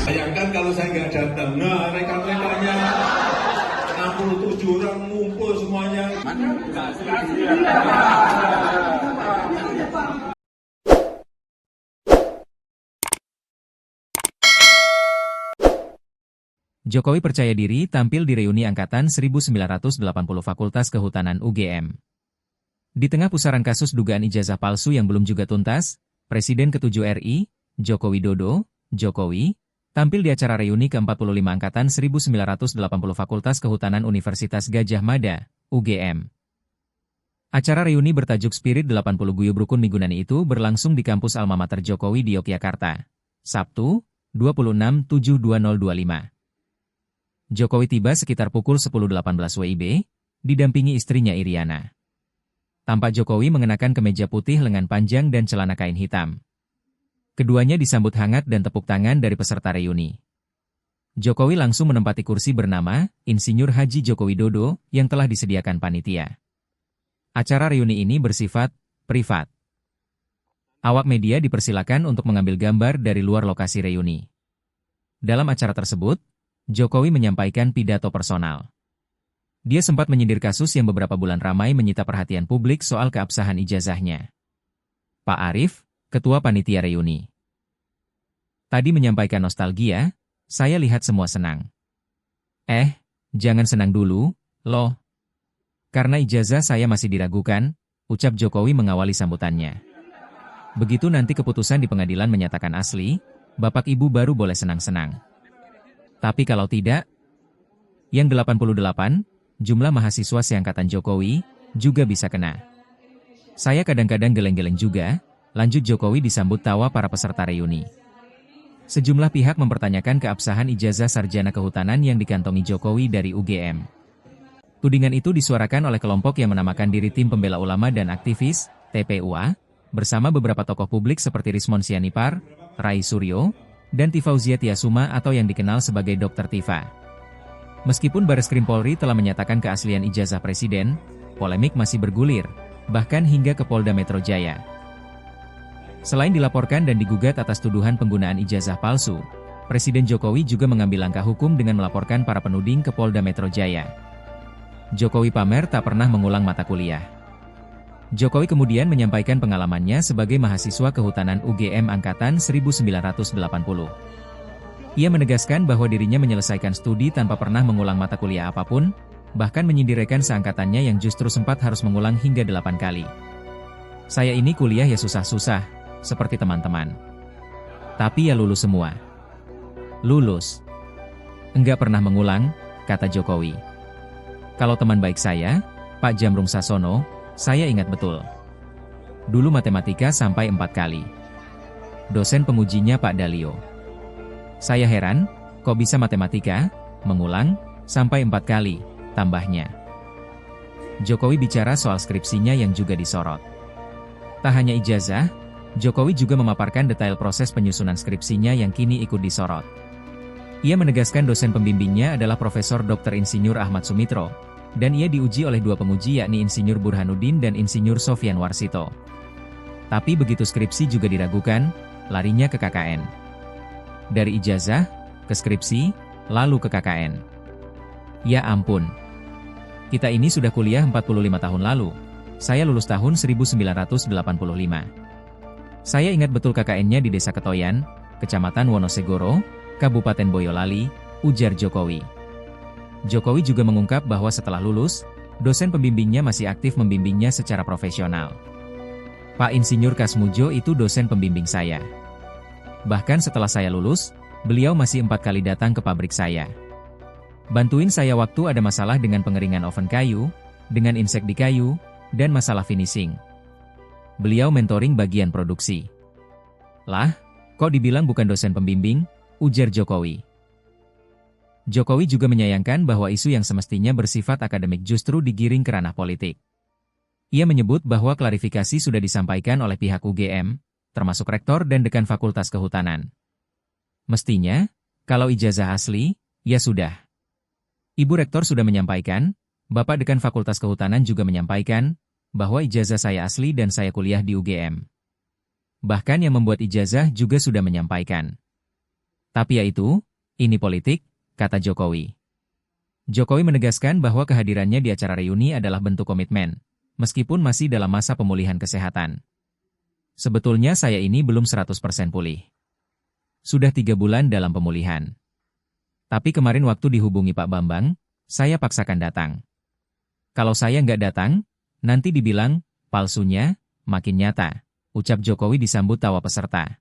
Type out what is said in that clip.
Bayangkan kalau saya nggak datang, nah rekan-rekannya 67 orang ngumpul semuanya. Jokowi percaya diri tampil di reuni Angkatan 1980 Fakultas Kehutanan UGM. Di tengah pusaran kasus dugaan ijazah palsu yang belum juga tuntas, Presiden ke-7 RI, Joko Widodo, Jokowi, tampil di acara reuni ke-45 Angkatan 1980 Fakultas Kehutanan Universitas Gadjah Mada, UGM. Acara reuni bertajuk Spirit 80 Guyub Rukun Migunani itu berlangsung di kampus Alma Mater Jokowi di Yogyakarta, Sabtu, 26/7/2025. Jokowi tiba sekitar pukul 10.18 WIB, didampingi istrinya Iriana. Tampak Jokowi mengenakan kemeja putih lengan panjang dan celana kain hitam. Keduanya disambut hangat dan tepuk tangan dari peserta reuni. Jokowi langsung menempati kursi bernama Insinyur Haji Joko Widodo yang telah disediakan panitia. Acara reuni ini bersifat privat. Awak media dipersilakan untuk mengambil gambar dari luar lokasi reuni. Dalam acara tersebut, Jokowi menyampaikan pidato personal. Dia sempat menyindir kasus yang beberapa bulan ramai menyita perhatian publik soal keabsahan ijazahnya. Pak Arief, Ketua Panitia Reuni, tadi menyampaikan nostalgia, saya lihat semua senang. Jangan senang dulu, loh. Karena ijazah saya masih diragukan, ucap Jokowi mengawali sambutannya. Begitu nanti keputusan di pengadilan menyatakan asli, Bapak Ibu baru boleh senang-senang. Tapi kalau tidak, yang 88, jumlah mahasiswa seangkatan Jokowi, juga bisa kena. Saya kadang-kadang geleng-geleng juga, lanjut Jokowi disambut tawa para peserta reuni. Sejumlah pihak mempertanyakan keabsahan ijazah sarjana kehutanan yang dikantongi Jokowi dari UGM. Tudingan itu disuarakan oleh kelompok yang menamakan diri Tim Pembela Ulama dan Aktivis, TPUA, bersama beberapa tokoh publik seperti Rismon Sianipar, Rai Suryo, dan Tifauzia Tiasuma atau yang dikenal sebagai Dr. Tifa. Meskipun Bareskrim Polri telah menyatakan keaslian ijazah Presiden, polemik masih bergulir, bahkan hingga ke Polda Metro Jaya. Selain dilaporkan dan digugat atas tuduhan penggunaan ijazah palsu, Presiden Jokowi juga mengambil langkah hukum dengan melaporkan para penuding ke Polda Metro Jaya. Jokowi pamer tak pernah mengulang mata kuliah. Jokowi kemudian menyampaikan pengalamannya sebagai mahasiswa kehutanan UGM Angkatan 1980. Ia menegaskan bahwa dirinya menyelesaikan studi tanpa pernah mengulang mata kuliah apapun, bahkan menyindir rekan seangkatannya yang justru sempat harus mengulang hingga 8 kali. Saya ini kuliah ya susah-susah, seperti teman-teman. Tapi ya lulus semua. Lulus. Enggak pernah mengulang, kata Jokowi. Kalau teman baik saya, Pak Jamrung Sasono, saya ingat betul. Dulu matematika sampai 4 kali. Dosen pengujinya Pak Dalio. Saya heran, kok bisa matematika, mengulang, sampai 4 kali, tambahnya. Jokowi bicara soal skripsinya yang juga disorot. Tak hanya ijazah, Jokowi juga memaparkan detail proses penyusunan skripsinya yang kini ikut disorot. Ia menegaskan dosen pembimbingnya adalah Profesor Dr. Insinyur Ahmad Sumitro, dan ia diuji oleh dua penguji yakni Insinyur Burhanuddin dan Insinyur Sofyan Warsito. Tapi begitu skripsi juga diragukan, larinya ke KKN. Dari ijazah, ke skripsi, lalu ke KKN. Ya ampun. Kita ini sudah kuliah 45 tahun lalu. Saya lulus tahun 1985. Saya ingat betul KKN-nya di Desa Ketoyan, Kecamatan Wonosegoro, Kabupaten Boyolali, ujar Jokowi. Jokowi juga mengungkap bahwa setelah lulus, dosen pembimbingnya masih aktif membimbingnya secara profesional. Pak Insinyur Kasmujo itu dosen pembimbing saya. Bahkan setelah saya lulus, beliau masih 4 kali datang ke pabrik saya. Bantuin saya waktu ada masalah dengan pengeringan oven kayu, dengan insek di kayu, dan masalah finishing. Beliau mentoring bagian produksi. Lah, kok dibilang bukan dosen pembimbing, ujar Jokowi. Jokowi juga menyayangkan bahwa isu yang semestinya bersifat akademik justru digiring ke ranah politik. Ia menyebut bahwa klarifikasi sudah disampaikan oleh pihak UGM, termasuk rektor dan dekan Fakultas Kehutanan. Mestinya, kalau ijazah asli, ya sudah. Ibu rektor sudah menyampaikan, Bapak dekan Fakultas Kehutanan juga menyampaikan, bahwa ijazah saya asli dan saya kuliah di UGM. Bahkan yang membuat ijazah juga sudah menyampaikan. Tapi ya itu, ini politik, kata Jokowi. Jokowi menegaskan bahwa kehadirannya di acara reuni adalah bentuk komitmen, meskipun masih dalam masa pemulihan kesehatan. Sebetulnya saya ini belum 100% pulih. Sudah 3 bulan dalam pemulihan. Tapi kemarin waktu dihubungi Pak Bambang, saya paksakan datang. Kalau saya nggak datang, nanti dibilang, palsunya, makin nyata, ucap Jokowi disambut tawa peserta.